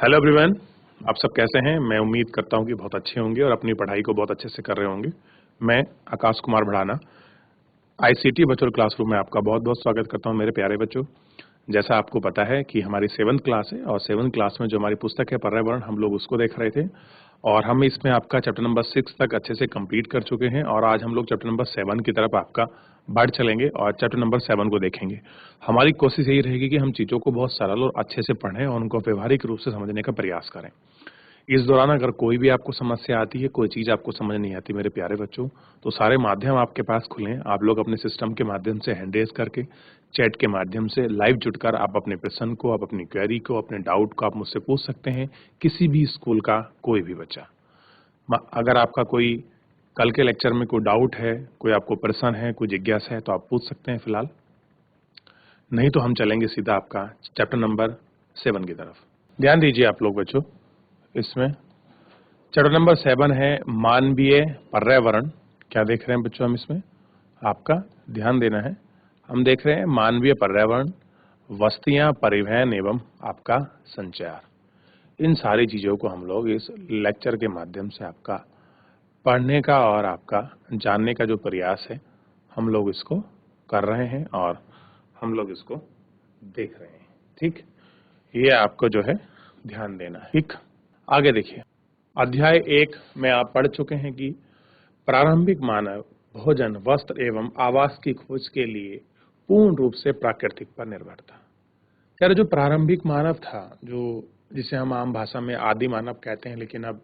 Hello everyone, आप सब कैसे हैं। मैं उम्मीद करता हूं कि बहुत अच्छे होंगे और अपनी पढ़ाई को बहुत अच्छे से कर रहे होंगे। मैं Akash Kumar Bhadana ICT virtual classroom में आपका बहुत बहुत स्वागत करता हूं। मेरे प्यारे बच्चों, जैसा आपको पता है कि हमारी 7th क्लास है और 7th क्लास में जो हमारी पुस्तक है पर्यावरण, हम लोग उसको देख रहे थे और हम इसमें आपका चैप्टर नंबर 6 तक अच्छे से कंप्लीट कर चुके हैं और आज हम लोग चैप्टर नंबर 7 की तरफ आपका बढ़ चलेंगे और चैप्टर नंबर 7 को देखेंगे। हमारी कोशिश यही रहेगी कि हम चीज़ों को बहुत सरल और अच्छे से पढ़ें और उनको व्यवहारिक रूप से समझने का प्रयास करें। इस दौरान अगर कोई भी आपको समस्या आती है, कोई चीज़ आपको समझ नहीं आती मेरे प्यारे बच्चों, तो सारे माध्यम आपके पास खुले हैं। आप लोग अपने सिस्टम के माध्यम से हैंड रेज करके, चैट के माध्यम से लाइव जुड़कर आप अपने प्रश्न को, आप अपनी क्वेरी को, अपने डाउट को आप मुझसे पूछ सकते हैं। किसी भी स्कूल का कोई भी बच्चा, अगर आपका कोई कल के लेक्चर में कोई डाउट है, कोई आपको प्रश्न है, कोई जिज्ञासा है, तो आप पूछ सकते हैं फिलहाल। नहीं तो हम चलेंगे सीधा आपका चैप्टर नंबर 7 की तरफ। ध्यान दीजिए आप लोग बच्चों, इसमें चैप्टर नंबर 7 है मानवीय पर्यावरण। क्या देख रहे हैं बच्चों हम इसमें? आपका ध्यान देना है। हम देख रहे हैं मानवीय पर्यावरण, वस्तियां, परिवहन एवं आपका संचार। इन सारी चीजों को हम लोग इस लेक्चर के माध्यम से आपका पढ़ने का और आपका जानने का जो प्रयास है, हम लोग इसको कर रहे हैं और हम लोग इसको देख रहे हैं। ठीक, ये आपको जो है ध्यान देना है। ठीक, आगे देखिए। अध्याय 1 में आप पढ़ चुके हैं कि प्रारंभिक मानव भोजन, वस्त्र एवं आवास की खोज के लिए पूर्ण रूप से प्राकृतिक पर निर्भर था। यार, जो प्रारंभिक मानव था, जो जिसे हम आम भाषा में आदि मानव कहते हैं, लेकिन अब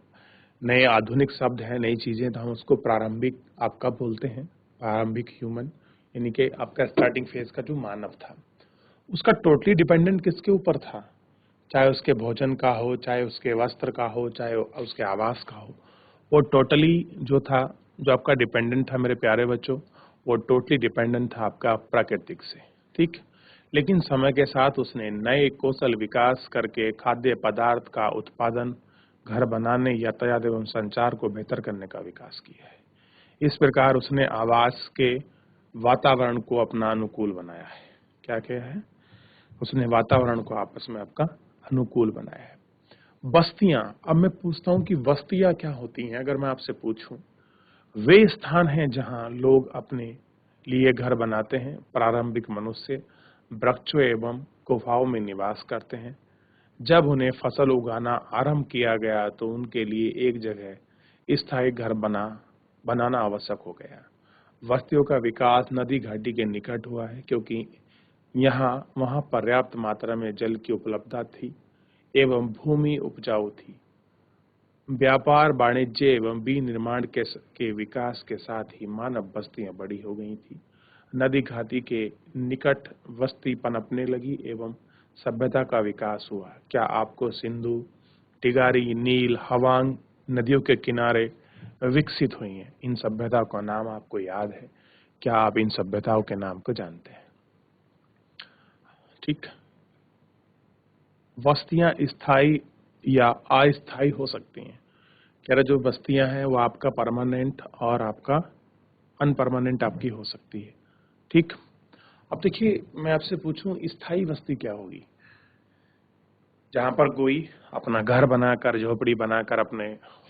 नए आधुनिक शब्द है, नई चीजें, तो हम उसको प्रारंभिक आप कब बोलते हैं? प्रारंभिक ह्यूमन, यानी कि आपका स्टार्टिंग फेज का जो मानव था, उसका टोटली डिपेंडेंट किसके ऊपर था? चाहे उसके भोजन का हो, चाहे उसके वस्त्र का हो, चाहे उसके आवास का हो, वो टोटली जो था, जो आपका डिपेंडेंट था मेरे प्यारे बच्चों, वो टोटली डिपेंडेंट था आपका प्राकृतिक से। ठीक, लेकिन समय के साथ उसने नए कौशल विकास करके खाद्य पदार्थ का उत्पादन, घर बनाने, यातायात एवं संचार को बेहतर करने का विकास किया है। इस प्रकार उसने आवास के वातावरण को अपना अनुकूल बनाया है। क्या किया है? उसने वातावरण को आपस में आपका अनुकूल बनाया है। बस्तियां, अब मैं पूछता हूं कि बस्तियां क्या होती हैं? अगर मैं आपसे पूछूं, वे स्थान हैं जहां लोग अपने लिए घर बनाते हैं। प्रारंभिक मनुष्य वृक्षों एवं गुफाओं में निवास करते हैं। जब उन्हें फसल उगाना आरंभ किया गया तो उनके लिए एक जगह स्थायी घर बनाना आवश्यक हो गया। बस्तियों का विकास नदी घाटी के निकट हुआ है, क्योंकि वहां पर्याप्त मात्रा में जल की उपलब्धता थी एवं भूमि उपजाऊ थी। व्यापार, वाणिज्य एवं विनिर्माण के विकास के साथ ही मानव बस्तियां बड़ी हो गई थी। नदी घाटी के निकट बस्ती पनपने लगी एवं सभ्यता का विकास हुआ। क्या आपको सिंधु, टिगारी, नील, हवांग नदियों के किनारे विकसित हुई हैं? इन सभ्यताओं का नाम आपको याद है? क्या आप इन सभ्यताओं के नाम को जानते हैं? ठीक, बस्तियां स्थायी या अस्थायी हो सकती हैं। कह रहे जो बस्तियां हैं वो आपका परमानेंट और आपका अनपरमानेंट आपकी हो सकती है। ठीक, अब देखिए, मैं आपसे पूछूं स्थायी बस्ती क्या होगी? जहां पर कोई अपना घर बनाकर, झोपड़ी बनाकर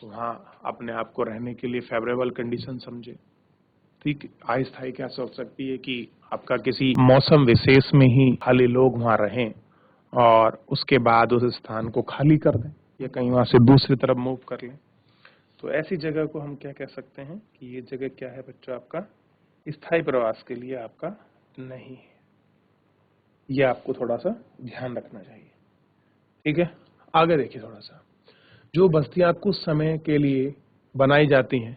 वहां अपने आप को रहने के लिए फेवरेबल कंडीशन समझे। ठीक, अस्थायी क्या सोच सकती है कि आपका किसी मौसम विशेष में ही खाली लोग वहां रहें और उसके बाद उस स्थान को खाली कर दें या कहीं वहां से दूसरी तरफ मूव कर लें। तो ऐसी जगह को हम क्या कह सकते हैं कि ये जगह क्या है बच्चों? आपका स्थायी प्रवास के लिए आपका नहीं है। ये आपको थोड़ा सा ध्यान रखना चाहिए। ठीक है, आगे देखिए थोड़ा सा। जो बस्तियां कुछ समय के लिए बनाई जाती हैं,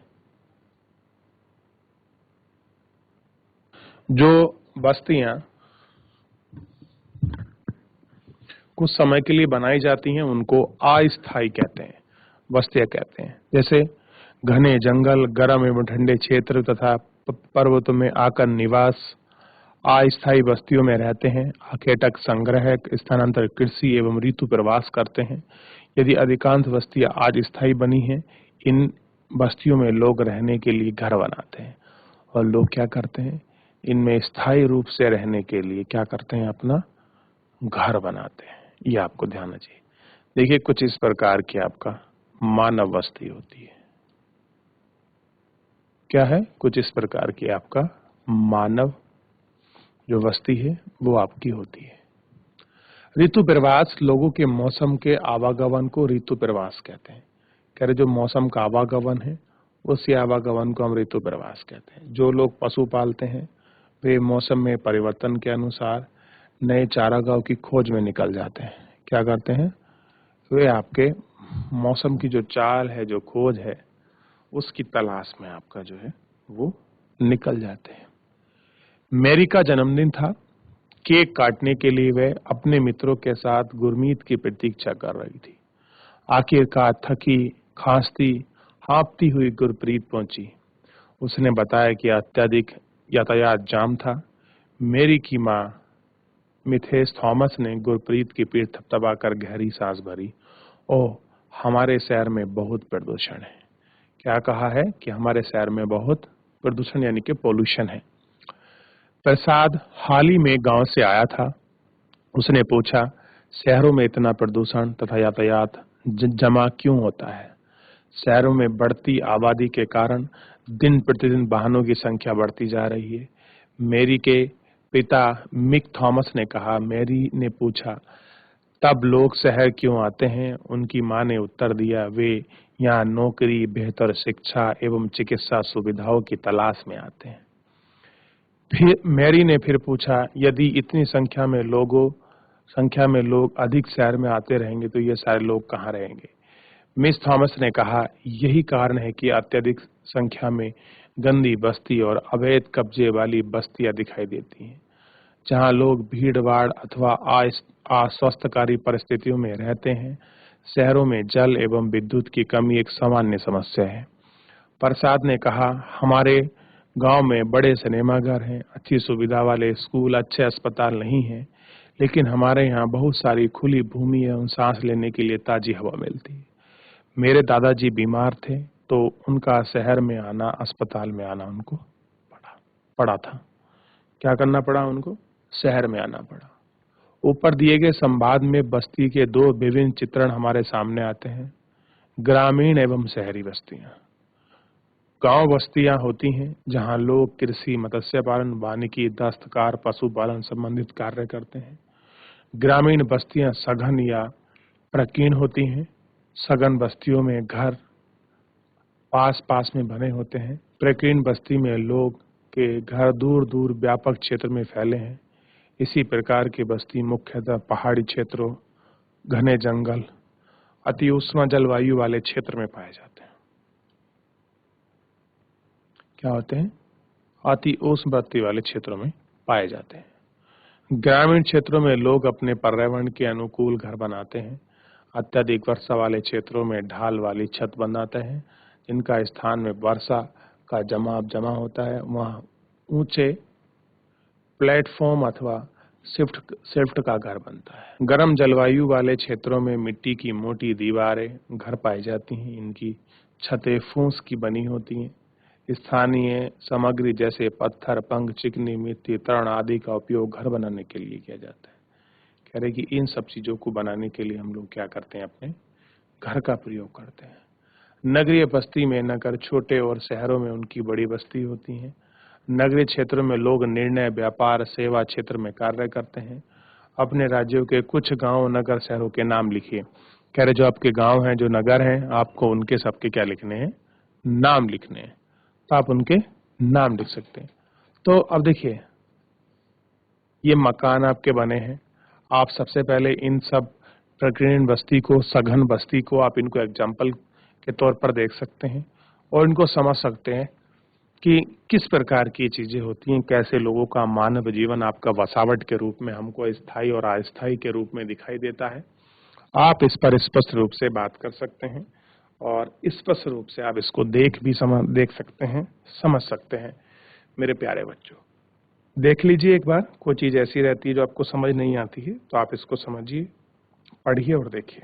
जो बस्तियां कुछ समय के लिए बनाई जाती हैं, उनको अस्थायी कहते हैं, बस्तियां कहते हैं। जैसे घने जंगल, गर्म एवं ठंडे क्षेत्र तथा पर्वतों में आकर निवास। अस्थायी बस्तियों में रहते हैं। आखेटक, संग्रहक, स्थानांतर, कृषि एवं ऋतु प्रवास करते हैं। यदि अधिकांश बस्तियां आज स्थायी बनी हैं, इन बस्तियों में लोग रहने के लिए घर बनाते हैं और लोग क्या करते हैं? इनमें स्थायी रूप से रहने के लिए क्या करते हैं? अपना घर बनाते हैं। ये आपको ध्यान चाहिए। देखिए, कुछ इस प्रकार की आपका मानव बस्ती होती है। क्या है? कुछ इस प्रकार की आपका मानव जो बस्ती है वो आपकी होती है। ऋतु प्रवास लोगों के मौसम के आवागमन को ऋतु प्रवास कहते हैं। कह रहे जो मौसम का आवागमन है उसी आवागमन को हम ऋतु प्रवास कहते हैं। जो लोग पशु पालते हैं वे मौसम में परिवर्तन के अनुसार नए चारागाह की खोज में निकल जाते हैं। क्या करते हैं? वे आपके मौसम की जो चाल है, जो खोज है, उसकी तलाश में आपका जो है वो निकल जाते हैं। मैरी का जन्मदिन था। केक काटने के लिए वह अपने मित्रों के साथ गुरमीत की प्रतीक्षा कर रही थी। आखिरकार थकी, खांसती, हाँफती हुई गुरप्रीत पहुंची। उसने बताया कि अत्यधिक यातायात जाम था। मैरी की मां मिथेस थॉमस ने गुरप्रीत की पीठ थपथपाकर गहरी सांस भरी। ओह, हमारे शहर में बहुत प्रदूषण है। क्या कहा है? कि हमारे शहर में बहुत प्रदूषण यानी कि पोल्यूशन है। प्रसाद हाल ही में गांव से आया था। उसने पूछा, शहरों में इतना प्रदूषण तथा यातायात जमा क्यों होता है? शहरों में बढ़ती आबादी के कारण दिन प्रतिदिन वाहनों की संख्या बढ़ती जा रही है। मैरी के पिता मिक थॉमस ने कहा। मैरी ने पूछा, तब लोग शहर क्यों आते हैं? उनकी मां ने उत्तर दिया, वे यहाँ नौकरी, बेहतर शिक्षा एवं चिकित्सा सुविधाओं की तलाश में आते हैं। फिर मैरी ने फिर पूछा, यदि इतनी संख्या में लोग अधिक शहर में आते रहेंगे तो ये सारे लोग कहाँ रहेंगे? मिस थॉमस ने कहा, यही कारण है कि अत्यधिक संख्या में गंदी बस्ती और अवैध कब्जे वाली बस्तियां दिखाई देती हैं। जहां लोग भीड़-भाड़ अथवा अस्वास्थ्यकारी परिस्थितियों में रहते हैं। शहरों में जल एवं विद्युत की कमी एक सामान्य समस्या है। प्रसाद ने कहा, हमारे गांव में बड़े सिनेमाघर हैं, अच्छी सुविधा वाले स्कूल, अच्छे अस्पताल नहीं हैं, लेकिन हमारे यहाँ बहुत सारी खुली भूमि एवं सांस लेने के लिए ताजी हवा मिलती है। मेरे दादाजी बीमार थे तो उनका शहर में आना, अस्पताल में आना उनको पड़ा था। क्या करना पड़ा उनको? शहर में आना पड़ा। ऊपर दिए गए संवाद में बस्ती के दो विभिन्न चित्रण हमारे सामने आते हैं, ग्रामीण एवं शहरी बस्तियां। गांव बस्तियां होती हैं जहां लोग कृषि, मत्स्य पालन, वानिकी, दस्तकार, पशुपालन संबंधित कार्य करते हैं। ग्रामीण बस्तियां सघन या प्रकीर्ण होती हैं। सघन बस्तियों में घर पास पास में बने होते हैं। प्रकीर्ण बस्ती में लोग के घर दूर दूर व्यापक क्षेत्र में फैले हैं। इसी प्रकार की बस्ती मुख्यतः पहाड़ी क्षेत्रों, घने जंगल, अति उष्ण जलवायु वाले क्षेत्र में पाए जाते हैं। क्या होते हैं? अति उष्ण बस्ती वाले क्षेत्रों में पाए जाते हैं। ग्रामीण क्षेत्रों में लोग अपने पर्यावरण के अनुकूल घर बनाते हैं। अत्यधिक वर्षा वाले क्षेत्रों में ढाल वाली छत बनाते हैं, जिनका स्थान में वर्षा का जमा होता है। वहाँ ऊंचे प्लेटफॉर्म अथवा शिफ्ट का घर बनता है। गर्म जलवायु वाले क्षेत्रों में मिट्टी की मोटी दीवारें घर पाई जाती हैं। इनकी छतें फूस की बनी होती हैं। स्थानीय सामग्री जैसे पत्थर, पंख, चिकनी मिट्टी, तरण आदि का उपयोग घर बनाने के लिए किया जाता है। कह रहे कि इन सब चीजों को बनाने के लिए हम लोग क्या करते हैं? अपने घर का प्रयोग करते हैं। नगरीय बस्ती में नगर छोटे और शहरों में उनकी बड़ी बस्ती होती हैं। नगरीय क्षेत्रों में लोग निर्णय, व्यापार, सेवा क्षेत्र में कार्य करते हैं। अपने राज्यों के कुछ गांव, नगर, शहरों के नाम लिखिए। कह रहे जो आपके गांव हैं, जो नगर हैं, आपको उनके सबके क्या लिखने हैं? नाम लिखने हैं। तो आप उनके नाम लिख सकते हैं। तो अब देखिए, ये मकान आपके बने हैं। आप सबसे पहले इन सब प्रकीर्ण बस्ती को, सघन बस्ती को आप इनको एग्जाम्पल के तौर पर देख सकते हैं और इनको समझ सकते हैं कि किस प्रकार की चीजें होती हैं, कैसे लोगों का मानव जीवन आपका वसावट के रूप में हमको स्थायी और अस्थायी के रूप में दिखाई देता है। आप इस पर स्पष्ट रूप से बात कर सकते हैं और स्पष्ट रूप से आप इसको देख सकते हैं, समझ सकते हैं। मेरे प्यारे बच्चों, देख लीजिए एक बार। कोई चीज ऐसी रहती है जो आपको समझ नहीं आती है तो आप इसको समझिए, पढ़िए और देखिए।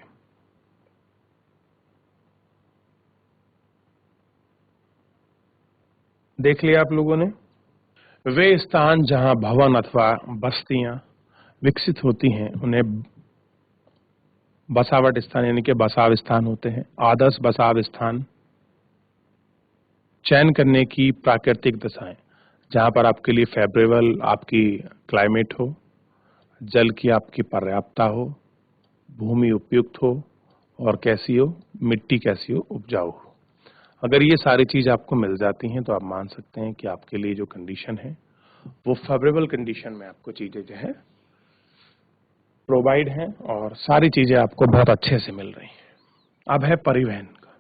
देख लिया आप लोगों ने? वे स्थान जहां भवन अथवा बस्तियां विकसित होती हैं उन्हें बसावट स्थान यानी कि बसाव स्थान होते हैं। आदर्श बसाव स्थान, चयन करने की प्राकृतिक दशाएं, जहां पर आपके लिए फेवरेबल आपकी क्लाइमेट हो, जल की आपकी पर्याप्तता हो, भूमि उपयुक्त हो और कैसी हो, मिट्टी कैसी हो, उपजाऊ हो। अगर ये सारी चीज आपको मिल जाती हैं तो आप मान सकते हैं कि आपके लिए जो कंडीशन है वो फेवरेबल कंडीशन में आपको चीजें जो है प्रोवाइड हैं और सारी चीजें आपको बहुत अच्छे से मिल रही हैं। अब है परिवहन का,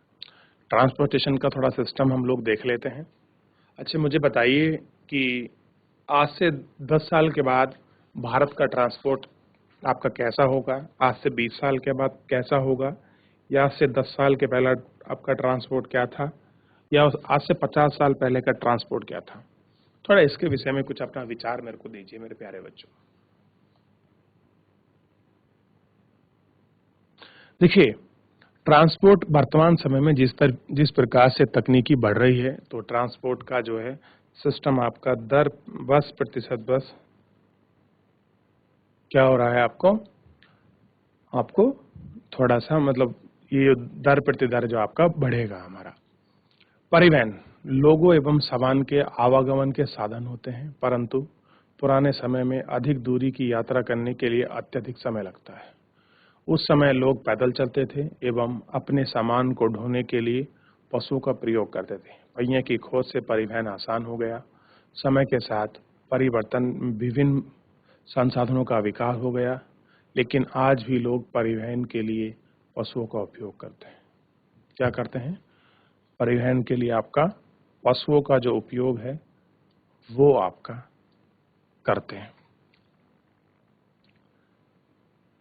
ट्रांसपोर्टेशन का थोड़ा सिस्टम हम लोग देख लेते हैं। अच्छा, मुझे बताइए कि आज से 10 साल के बाद भारत का ट्रांसपोर्ट आपका कैसा होगा, आज से 20 साल के बाद कैसा होगा, या आज से 10 साल के पहले आपका ट्रांसपोर्ट क्या था, या आज से 50 साल पहले का ट्रांसपोर्ट क्या था। थोड़ा इसके विषय में कुछ अपना विचार मेरे को दीजिए मेरे प्यारे बच्चों। देखिए, ट्रांसपोर्ट वर्तमान समय में जिस प्रकार से तकनीकी बढ़ रही है, तो ट्रांसपोर्ट का जो है सिस्टम आपका दर 10% बस क्या हो रहा है, आपको थोड़ा सा मतलब ये दर प्रति दर जो आपका बढ़ेगा हमारा। परिवहन लोगों एवं सामान के आवागमन के साधन होते हैं, परंतु पुराने समय में अधिक दूरी की यात्रा करने के लिए अत्यधिक समय लगता है। उस समय लोग पैदल चलते थे एवं अपने सामान को ढोने के लिए पशुओं का प्रयोग करते थे। पहिए की खोज से परिवहन आसान हो गया। समय के साथ परिवर्तन, विभिन्न संसाधनों का विकास हो गया, लेकिन आज भी लोग परिवहन के लिए पशुओं का उपयोग करते हैं। क्या करते हैं? परिवहन के लिए आपका पशुओं का जो उपयोग है वो आपका करते हैं।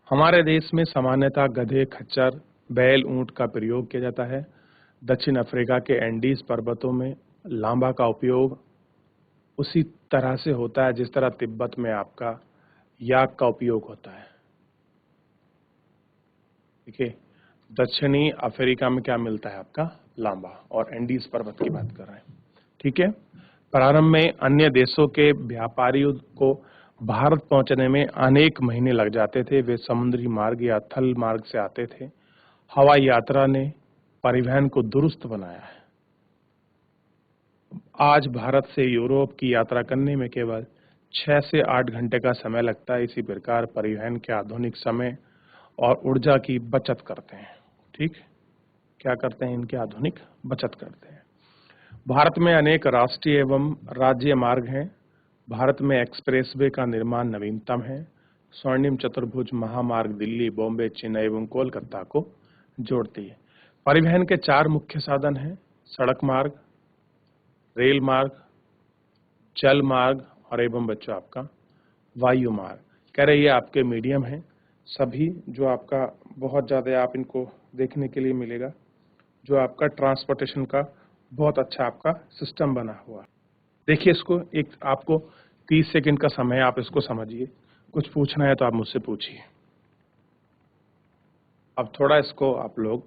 हमारे देश में सामान्यतः गधे, खच्चर, बैल, ऊंट का प्रयोग किया जाता है। दक्षिण अफ्रीका के एंडीज पर्वतों में लांबा का उपयोग उसी तरह से होता है जिस तरह तिब्बत में आपका याक का उपयोग होता है। देखिए, दक्षिणी अफ्रीका में क्या मिलता है आपका? लांबा, और एंडीज पर्वत की बात कर रहे हैं। ठीक है। प्रारंभ में अन्य देशों के व्यापारियों को भारत पहुंचने में अनेक महीने लग जाते थे। वे समुद्री मार्ग या थल मार्ग से आते थे। हवाई यात्रा ने परिवहन को दुरुस्त बनाया है। आज भारत से यूरोप की यात्रा करने में केवल 6 से 8 घंटे का समय लगता है। इसी प्रकार परिवहन के आधुनिक समय और ऊर्जा की बचत करते हैं। ठीक, क्या करते हैं? इनके आधुनिक बचत करते हैं। भारत में अनेक राष्ट्रीय एवं राज्य मार्ग हैं। भारत में एक्सप्रेसवे का निर्माण नवीनतम है। स्वर्णिम चतुर्भुज महामार्ग दिल्ली, बॉम्बे, चेन्नई एवं कोलकाता को जोड़ती है। परिवहन के 4 मुख्य साधन हैं: सड़क मार्ग, रेल मार्ग, जल मार्ग और एवं बच्चों आपका वायु मार्ग। कह रहे ये आपके मीडियम हैं सभी, जो आपका बहुत ज़्यादा आप इनको देखने के लिए मिलेगा, जो आपका ट्रांसपोर्टेशन का बहुत अच्छा आपका सिस्टम बना हुआ। देखिए इसको, एक आपको 30 सेकंड का समय है, आप इसको समझिए। कुछ पूछना है तो आप मुझसे पूछिए। अब थोड़ा इसको आप लोग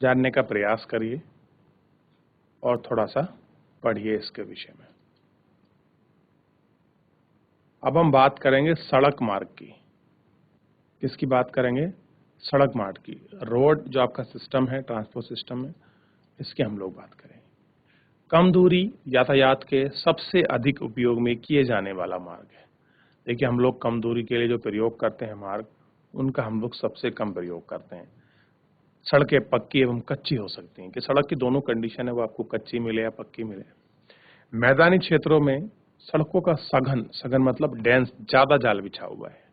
जानने का प्रयास करिए और थोड़ा सा पढ़िए इसके विषय में। अब हम बात करेंगे सड़क मार्ग की। किसकी बात करेंगे? सड़क मार्ग की। रोड जो आपका सिस्टम है, ट्रांसपोर्ट सिस्टम में, इसकी हम लोग बात करेंगे। कम दूरी यातायात के सबसे अधिक उपयोग में किए जाने वाला मार्ग है। देखिए, हम लोग कम दूरी के लिए जो प्रयोग करते हैं मार्ग, उनका हम लोग सबसे कम प्रयोग करते हैं। सड़कें पक्की एवं कच्ची हो सकती हैं, कि सड़क की दोनों कंडीशन है, वो आपको कच्ची मिले या पक्की मिले। मैदानी क्षेत्रों में सड़कों का सघन मतलब डेंस, ज्यादा जाल बिछा हुआ है।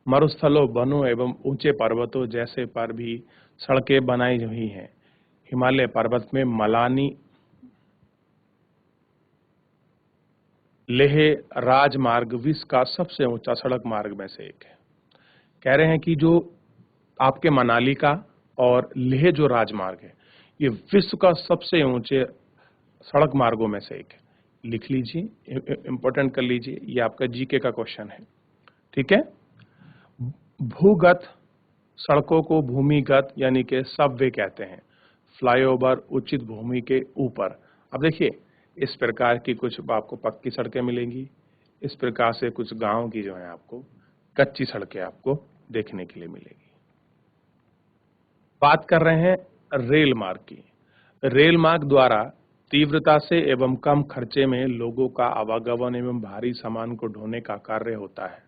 मरुस्थलों, वनों एवं ऊंचे पर्वतों जैसे पर भी सड़कें बनाई हुई हैं। हिमालय पर्वत में मलानी लेह राजमार्ग विश्व का सबसे ऊंचा सड़क मार्ग में से एक है। कह रहे हैं कि जो आपके मनाली का और लेह जो राजमार्ग है, ये विश्व का सबसे ऊंचे सड़क मार्गों में से एक है। लिख लीजिए, इंपॉर्टेंट कर लीजिए, ये आपका जीके का क्वेश्चन है। ठीक है। भूगत सड़कों को भूमिगत यानी कि सबवे कहते हैं। फ्लाईओवर उचित भूमि के ऊपर। अब देखिए, इस प्रकार की कुछ आपको पक्की सड़कें मिलेंगी, इस प्रकार से कुछ गांव की जो है आपको कच्ची सड़कें आपको देखने के लिए मिलेगी। बात कर रहे हैं रेल मार्ग की। रेल मार्ग द्वारा तीव्रता से एवं कम खर्चे में लोगों का आवागमन एवं भारी सामान को ढोने का कार्य होता है।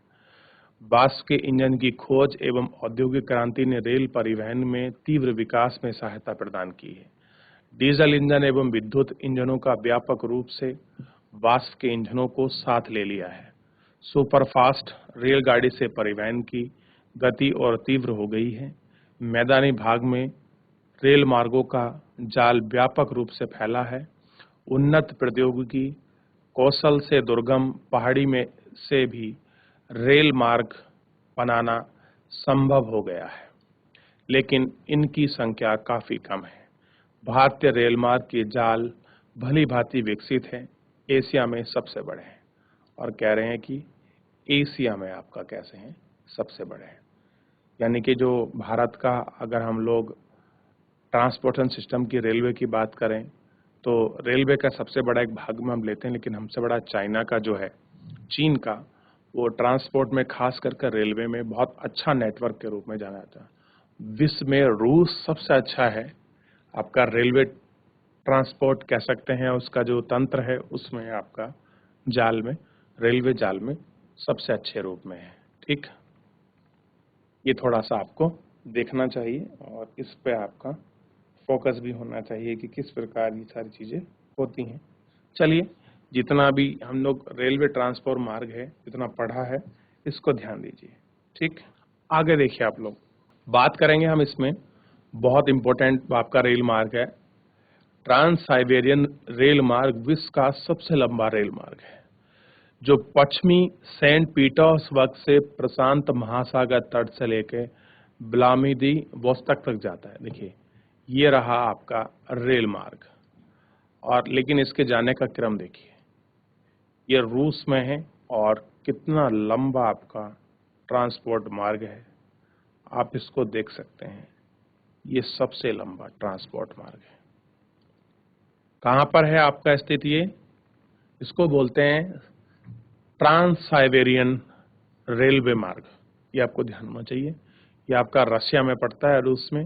बाष्प के इंजन की खोज एवं औद्योगिक क्रांति ने रेल परिवहन में तीव्र विकास में सहायता प्रदान की है। डीजल इंजन एवं विद्युत इंजनों का व्यापक रूप से बाष्प के इंजनों को साथ ले लिया है। सुपरफास्ट रेलगाड़ी से परिवहन की गति और तीव्र हो गई है। मैदानी भाग में रेल मार्गों का जाल व्यापक रूप से फैला है। उन्नत प्रौद्योगिकी कौशल से दुर्गम पहाड़ी में से भी रेल मार्ग बनाना संभव हो गया है, लेकिन इनकी संख्या काफी कम है। भारतीय रेल मार्ग के जाल भली भांति विकसित है, एशिया में सबसे बड़े हैं और कह रहे हैं कि एशिया में आपका कैसे हैं, सबसे बड़े हैं। यानी कि जो भारत का अगर हम लोग ट्रांसपोर्टेशन सिस्टम की रेलवे की बात करें तो रेलवे का सबसे बड़ा एक भाग में हम लेते हैं, लेकिन हमसे बड़ा चाइना का जो है, चीन का, वो ट्रांसपोर्ट में खास करके रेलवे में बहुत अच्छा नेटवर्क के रूप में जाना जाता है। विश्व में रूस सबसे अच्छा है आपका रेलवे ट्रांसपोर्ट कह सकते हैं, उसका जो तंत्र है उसमें आपका जाल में, रेलवे जाल में सबसे अच्छे रूप में है। ठीक, ये थोड़ा सा आपको देखना चाहिए और इस पे आपका फोकस भी होना चाहिए कि किस प्रकार ये सारी चीजें होती हैं। चलिए, जितना भी हम लोग रेलवे ट्रांसपोर्ट मार्ग है, जितना पढ़ा है, इसको ध्यान दीजिए। ठीक, आगे देखिए आप लोग, बात करेंगे हम इसमें, बहुत इंपॉर्टेंट आपका रेल मार्ग है। ट्रांस साइबेरियन रेल मार्ग विश्व का सबसे लंबा रेल मार्ग है, जो पश्चिमी सेंट पीटर्सबर्ग से प्रशांत महासागर तट से लेकर व्लादिवोस्तोक तक जाता है। देखिए, ये रहा आपका रेल मार्ग, और लेकिन इसके जाने का क्रम देखिए, ये रूस में है और कितना लंबा आपका ट्रांसपोर्ट मार्ग है, आप इसको देख सकते हैं। ये सबसे लंबा ट्रांसपोर्ट मार्ग है। कहाँ पर है आपका स्थित ये? इसको बोलते हैं ट्रांस साइबेरियन रेलवे मार्ग। ये आपको ध्यान होना चाहिए। ये आपका रशिया में पड़ता है, रूस में।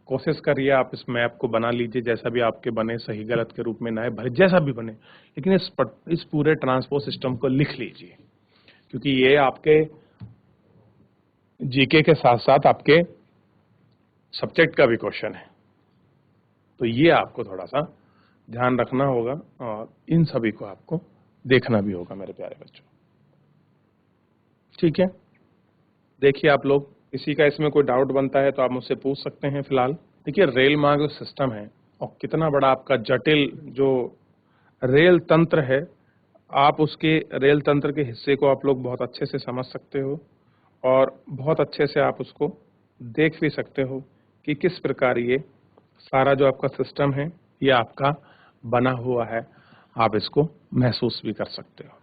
कोशिश करिए आप इस मैप को बना लीजिए, जैसा भी आपके बने, सही गलत के रूप में ना है, भले जैसा भी बने, लेकिन इस पूरे ट्रांसपोर्ट सिस्टम को लिख लीजिए, क्योंकि ये आपके जीके के साथ साथ आपके सब्जेक्ट का भी क्वेश्चन है। तो ये आपको थोड़ा सा ध्यान रखना होगा और इन सभी को आपको देखना भी होगा मेरे प्यारे बच्चों। ठीक है, देखिए आप लोग, किसी का इसमें कोई डाउट बनता है तो आप मुझसे पूछ सकते हैं। फिलहाल देखिए, रेल मार्ग जो सिस्टम है और कितना बड़ा आपका जटिल जो रेल तंत्र है, आप उसके रेल तंत्र के हिस्से को आप लोग बहुत अच्छे से समझ सकते हो और बहुत अच्छे से आप उसको देख भी सकते हो कि किस प्रकार ये सारा जो आपका सिस्टम है ये आपका बना हुआ है, आप इसको महसूस भी कर सकते हो।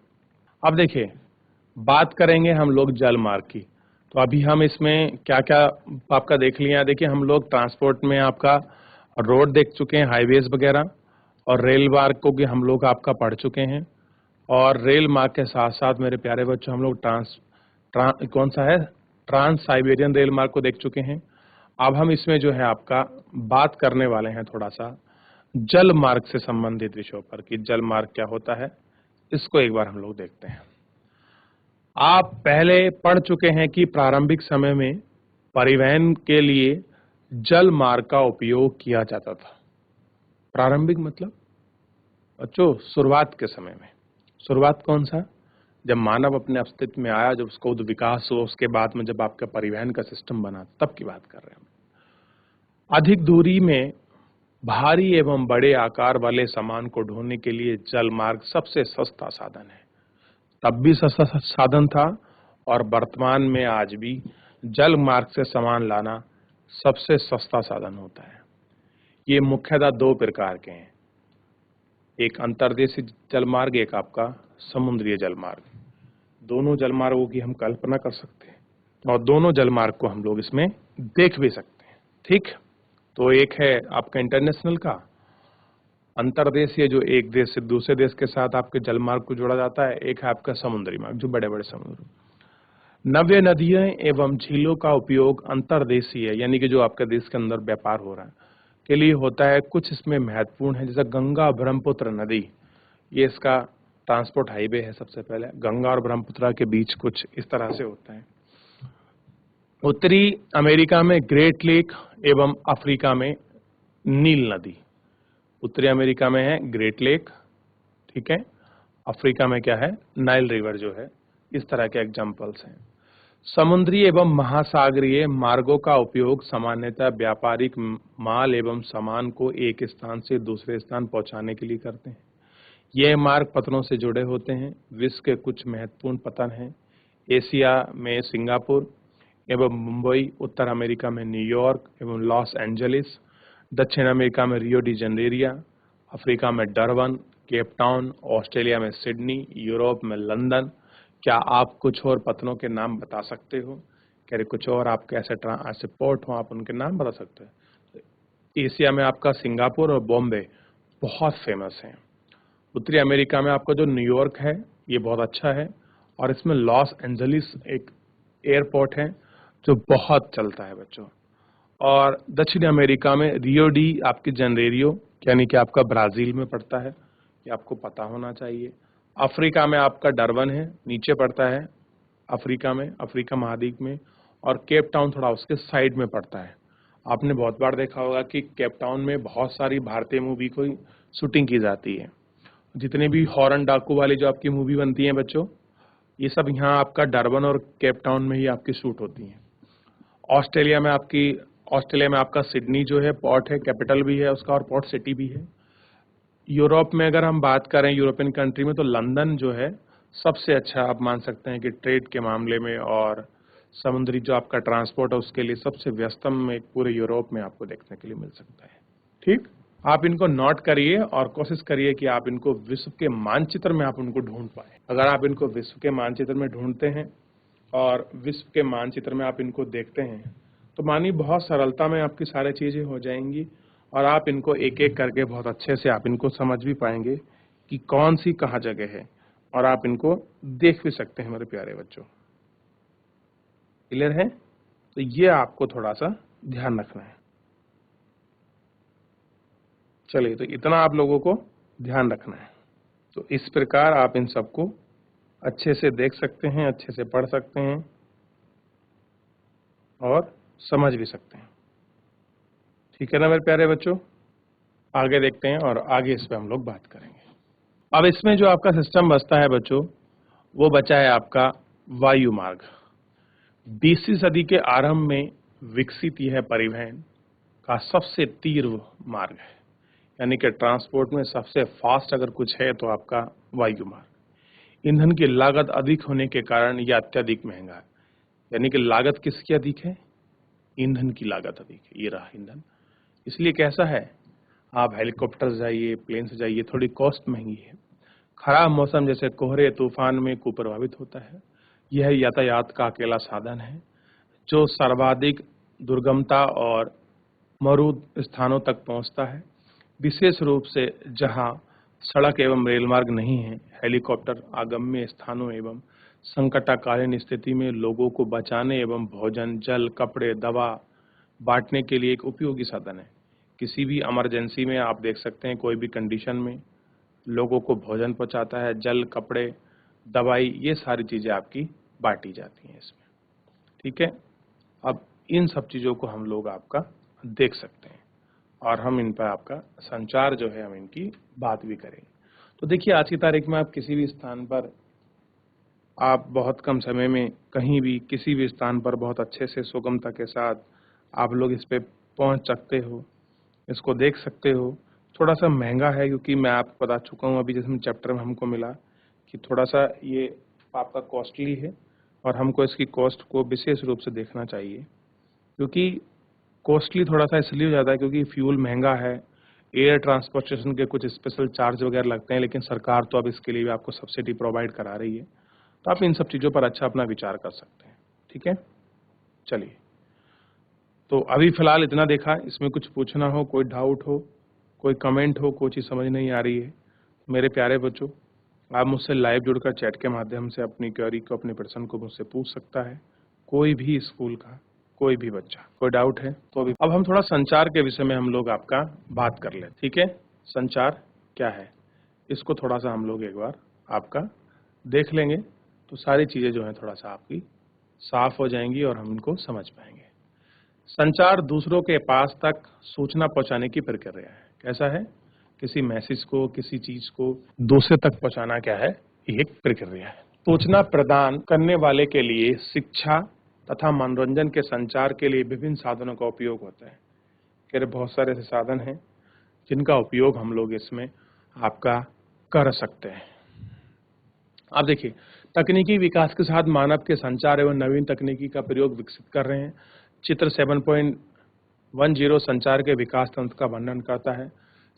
अब देखिए, बात करेंगे हम लोग जल मार्ग की। तो अभी हम इसमें क्या क्या आपका देख लिया। देखिए, हम लोग ट्रांसपोर्ट में आपका रोड देख चुके हैं, हाईवेज वगैरह, और रेल मार्ग को भी हम लोग आपका पढ़ चुके हैं। और रेल मार्ग के साथ साथ मेरे प्यारे बच्चों, हम लोग कौन सा है, ट्रांस साइबेरियन रेल मार्ग को देख चुके हैं। अब हम इसमें जो है आपका बात करने वाले हैं थोड़ा सा जल मार्ग से संबंधित विषयों पर, कि जल मार्ग क्या होता है, इसको एक बार हम लोग देखते हैं। आप पहले पढ़ चुके हैं कि प्रारंभिक समय में परिवहन के लिए जल मार्ग का उपयोग किया जाता था। प्रारंभिक मतलब बच्चों शुरुआत के समय में। शुरुआत कौन सा? जब मानव अपने अस्तित्व में आया, जब उसका विकास हुआ, उसके बाद में जब आपका परिवहन का सिस्टम बना, तब की बात कर रहे हैं। अधिक दूरी में भारी एवं बड़े आकार वाले सामान को ढोने के लिए जल मार्ग सबसे सस्ता साधन है। तब भी सस्ता साधन था और वर्तमान में आज भी जल मार्ग से सामान लाना सबसे सस्ता साधन होता है। ये मुख्यतः दो प्रकार के हैं, एक अंतर्देशीय जल मार्ग, एक आपका समुद्रीय जल मार्ग। दोनों जल मार्गों की हम कल्पना कर सकते हैं और दोनों जल मार्ग को हम लोग इसमें देख भी सकते हैं। ठीक, तो एक है आपका इंटरनेशनल का, अंतर्देशीय, जो एक देश से दूसरे देश के साथ आपके जल मार्ग को जोड़ा जाता है। एक है आपका समुद्री मार्ग, जो बड़े बड़े समुद्र। नव्य नदियां एवं झीलों का उपयोग अंतर्देशीय यानी कि जो आपके देश के अंदर व्यापार हो रहा है के लिए होता है। कुछ इसमें महत्वपूर्ण है, जैसे गंगा ब्रह्मपुत्र नदी, ये इसका ट्रांसपोर्ट हाईवे है। सबसे पहले गंगा और ब्रह्मपुत्र के बीच कुछ इस तरह से होता है। उत्तरी अमेरिका में ग्रेट लेक एवं अफ्रीका में नील नदी। उत्तरी अमेरिका में है ग्रेट लेक, ठीक है। अफ्रीका में क्या है, नाइल रिवर जो है। इस तरह के एग्जाम्पल्स हैं। समुद्री एवं महासागरीय मार्गों का उपयोग सामान्यतः व्यापारिक माल एवं सामान को एक स्थान से दूसरे स्थान पहुंचाने के लिए करते हैं। यह मार्ग पतनों से जुड़े होते हैं। विश्व के कुछ महत्वपूर्ण पतन हैं। एशिया में सिंगापुर एवं मुंबई, उत्तर अमेरिका में न्यूयॉर्क एवं लॉस एंजलिस, दक्षिण अमेरिका में रियो डी जेनेरिया, अफ्रीका में डरबन, केप टाउन, ऑस्ट्रेलिया में सिडनी, यूरोप में लंदन। क्या आप कुछ और पतनों के नाम बता सकते हो? कह रहे कुछ और आपके ऐसे पोर्ट हो, आप उनके नाम बता सकते हो? एशिया में आपका सिंगापुर और बॉम्बे बहुत फेमस हैं। उत्तरी अमेरिका में आपका जो न्यूयॉर्क है ये बहुत अच्छा है, और इसमें लॉस एंजलिस एक एयरपोर्ट है जो बहुत चलता है बच्चों। और दक्षिण अमेरिका में रियो डी आपकी जेनेरियो यानी कि आपका ब्राजील में पड़ता है, ये आपको पता होना चाहिए। अफ्रीका में आपका डरबन है, नीचे पड़ता है अफ्रीका में, अफ्रीका महाद्वीप में। और केप टाउन थोड़ा उसके साइड में पड़ता है। आपने बहुत बार देखा होगा कि केप टाउन में बहुत सारी भारतीय मूवी को शूटिंग की जाती है। जितने भी हॉरन डाकू वाली जो आपकी मूवी बनती हैं बच्चों, ये सब यहाँ आपका डरबन और केप टाउन में ही आपकी शूट होती हैं। ऑस्ट्रेलिया में आपका सिडनी जो है पोर्ट है, कैपिटल भी है उसका और पोर्ट सिटी भी है। यूरोप में अगर हम बात करें यूरोपियन कंट्री में, तो लंदन जो है सबसे अच्छा आप मान सकते हैं कि ट्रेड के मामले में और समुद्री जो आपका ट्रांसपोर्ट है उसके लिए सबसे व्यस्तम में पूरे यूरोप में आपको देखने के लिए मिल सकता है। ठीक, आप इनको नोट करिए और कोशिश करिए कि आप इनको विश्व के मानचित्र में आप उनको ढूंढ पाए। अगर आप इनको विश्व के मानचित्र में ढूंढते हैं और विश्व के मानचित्र में आप इनको देखते हैं, तो मानिए बहुत सरलता में आपकी सारी चीजें हो जाएंगी और आप इनको एक एक करके बहुत अच्छे से आप इनको समझ भी पाएंगे कि कौन सी कहाँ जगह है, और आप इनको देख भी सकते हैं मेरे प्यारे बच्चों। क्लियर है? तो ये आपको थोड़ा सा ध्यान रखना है। चलिए, तो इतना आप लोगों को ध्यान रखना है। तो इस प्रकार आप इन सबको अच्छे से देख सकते हैं, अच्छे से पढ़ सकते हैं और समझ भी सकते हैं। ठीक है ना मेरे प्यारे बच्चों? आगे देखते हैं और आगे इस पे हम लोग बात करेंगे। अब इसमें जो आपका सिस्टम बचता है बच्चों, वो बचा है आपका वायु मार्ग। 20वीं सदी के आरंभ में विकसित यह परिवहन का सबसे तीव्र मार्ग है, यानी कि ट्रांसपोर्ट में सबसे फास्ट अगर कुछ है तो आपका वायु मार्ग। ईंधन की लागत अधिक होने के कारण यह अत्यधिक महंगा है। यानी कि लागत किसकी अधिक है? ईंधन की लागत अधिक है। ये रहा ईंधन। इसलिए कैसा है, आप हेलीकॉप्टर से जाइए, प्लेन से जाइए, थोड़ी कॉस्ट महंगी है। खराब मौसम जैसे कोहरे तूफान में कुप्रभावित होता है। यह यातायात का अकेला साधन है जो सर्वाधिक दुर्गमता और मरुद स्थानों तक पहुंचता है, विशेष रूप से जहां सड़क एवं रेल मार्ग नहीं है। हेलीकॉप्टर अगम्य स्थानों एवं संकटाकालीन स्थिति में लोगों को बचाने एवं भोजन, जल, कपड़े, दवा बांटने के लिए एक उपयोगी साधन है। किसी भी इमरजेंसी में आप देख सकते हैं, कोई भी कंडीशन में लोगों को भोजन पहुंचाता है, जल, कपड़े, दवाई, ये सारी चीजें आपकी बांटी जाती हैं इसमें। ठीक है, अब इन सब चीजों को हम लोग आपका देख सकते हैं और हम इन पर आपका संचार जो है हम इनकी बात भी करेंगे। तो देखिए, आज की तारीख में आप किसी भी स्थान पर, आप बहुत कम समय में कहीं भी किसी भी स्थान पर बहुत अच्छे से सुगमता के साथ आप लोग इस पे पहुंच सकते हो, इसको देख सकते हो। थोड़ा सा महंगा है क्योंकि मैं आपको बता चुका हूँ अभी जैसे चैप्टर में हमको मिला कि थोड़ा सा ये आपका कॉस्टली है और हमको इसकी कॉस्ट को विशेष रूप से देखना चाहिए। क्योंकि कॉस्टली थोड़ा सा इसलिए हो जाता है क्योंकि फ्यूल महंगा है, एयर ट्रांसपोर्टेशन के कुछ स्पेशल चार्ज वगैरह लगते हैं, लेकिन सरकार तो अब इसके लिए भी आपको सब्सिडी प्रोवाइड करा रही है। तो आप इन सब चीज़ों पर अच्छा अपना विचार कर सकते हैं। ठीक है, चलिए, तो अभी फिलहाल इतना देखा। इसमें कुछ पूछना हो, कोई डाउट हो, कोई कमेंट हो, कोई चीज़ समझ नहीं आ रही है, मेरे प्यारे बच्चों आप मुझसे लाइव जुड़कर चैट के माध्यम से अपनी क्वेरी को, अपने प्रश्न को मुझसे पूछ सकता है। कोई भी स्कूल का, कोई भी बच्चा, कोई डाउट है तो भी। अब हम थोड़ा संचार के विषय में हम लोग आपका बात कर ले, ठीक है? संचार क्या है, इसको थोड़ा सा हम लोग एक बार आपका देख लेंगे तो सारी चीजें जो है थोड़ा सा आपकी साफ हो जाएंगी और हम इनको समझ पाएंगे। संचार दूसरों के पास तक सूचना पहुंचाने की प्रक्रिया है। कैसा है? किसी मैसेज को, किसी चीज को दूसरे तक पहुंचाना क्या है? ये एक प्रक्रिया है। सूचना प्रदान करने वाले के लिए शिक्षा तथा मनोरंजन के संचार के लिए विभिन्न साधनों का उपयोग होता है। फिर बहुत सारे ऐसे साधन हैं जिनका उपयोग हम लोग इसमें आपका कर सकते हैं। आप देखिए, तकनीकी विकास के साथ मानव के संचार एवं नवीन तकनीकी का प्रयोग विकसित कर रहे हैं। चित्र 7.10 संचार के विकास तंत्र का वर्णन करता है।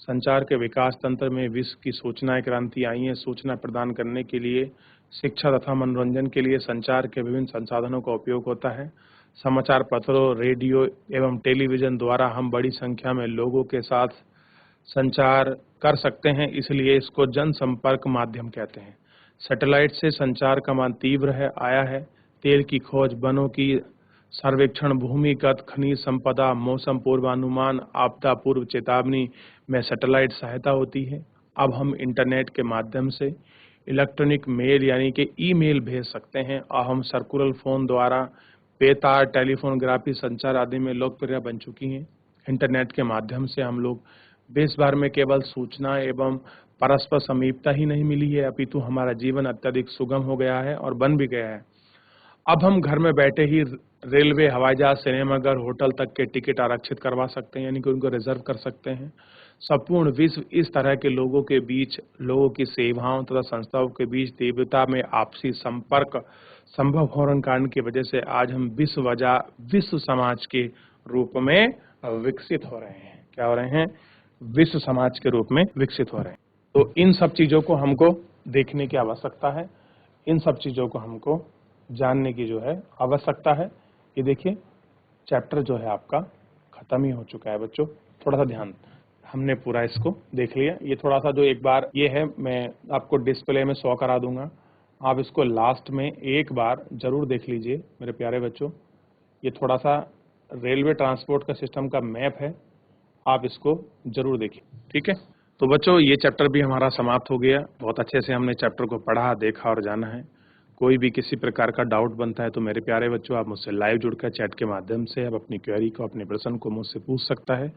संचार के विकास तंत्र में विश्व की सूचना क्रांति आई है। सूचना प्रदान करने के लिए, शिक्षा तथा मनोरंजन के लिए संचार के विभिन्न संसाधनों का उपयोग होता है। समाचार पत्रों, रेडियो एवं टेलीविजन द्वारा हम बड़ी संख्या में लोगों के साथ संचार कर सकते हैं, इसलिए इसको जनसंपर्क माध्यम कहते हैं। सैटेलाइट से संचार का मान तीव्र आया है। तेल की खोज, वनों की सर्वेक्षण, भूमिगत खनिज संपदा, मौसम पूर्वानुमान, आपदा पूर्व चेतावनी में सैटेलाइट सहायता होती है। अब हम इंटरनेट के माध्यम से इलेक्ट्रॉनिक मेल यानी कि ईमेल भेज सकते हैं और हम सर्कुलर फोन द्वारा बेतार टेलीफोनग्राफी संचार आदि में लोकप्रिय बन चुकी हैं। इंटरनेट के माध्यम से हम लोग देश भर में केवल सूचना एवं परस्पर समीपता ही नहीं मिली है, अपितु हमारा जीवन अत्यधिक सुगम हो गया है और बन भी गया है। अब हम घर में बैठे ही रेलवे, हवाई जहाज, सिनेमाघर, होटल तक के टिकट आरक्षित करवा सकते हैं, यानी कि उनको रिजर्व कर सकते हैं। संपूर्ण विश्व इस तरह के लोगों के बीच, लोगों की सेवाओं तथा संस्थाओं के बीच तीव्रता में आपसी संपर्क संभव होने कारण की वजह से आज हम विश्व समाज के रूप में विकसित हो रहे हैं। क्या हो रहे हैं? विश्व समाज के रूप में विकसित हो रहे हैं। तो इन सब चीजों को हमको देखने की आवश्यकता है, इन सब चीजों को हमको जानने की जो है आवश्यकता है। ये देखिए, चैप्टर जो है आपका खत्म ही हो चुका है बच्चों। थोड़ा सा ध्यान, हमने पूरा इसको देख लिया। ये थोड़ा सा जो एक बार ये है, मैं आपको डिस्प्ले में शो करा दूंगा, आप इसको लास्ट में एक बार जरूर देख लीजिए मेरे प्यारे बच्चों। ये थोड़ा सा रेलवे ट्रांसपोर्ट का सिस्टम का मैप है, आप इसको जरूर देखिए, ठीक है? तो बच्चों, ये चैप्टर भी हमारा समाप्त हो गया। बहुत अच्छे से हमने चैप्टर को पढ़ा, देखा और जाना है। कोई भी किसी प्रकार का डाउट बनता है तो मेरे प्यारे बच्चों, आप मुझसे लाइव जुड़कर चैट के माध्यम से आप अपनी क्वेरी को, अपने प्रश्न को मुझसे पूछ सकता है।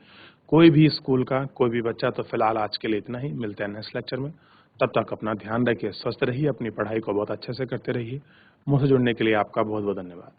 कोई भी स्कूल का कोई भी बच्चा। तो फिलहाल आज के लिए इतना ही, मिलते हैं नेक्स्ट लेक्चर में। तब तक अपना ध्यान रखिए, स्वस्थ रहिए, अपनी पढ़ाई को बहुत अच्छे से करते रहिए। मुझसे जुड़ने के लिए आपका बहुत बहुत धन्यवाद।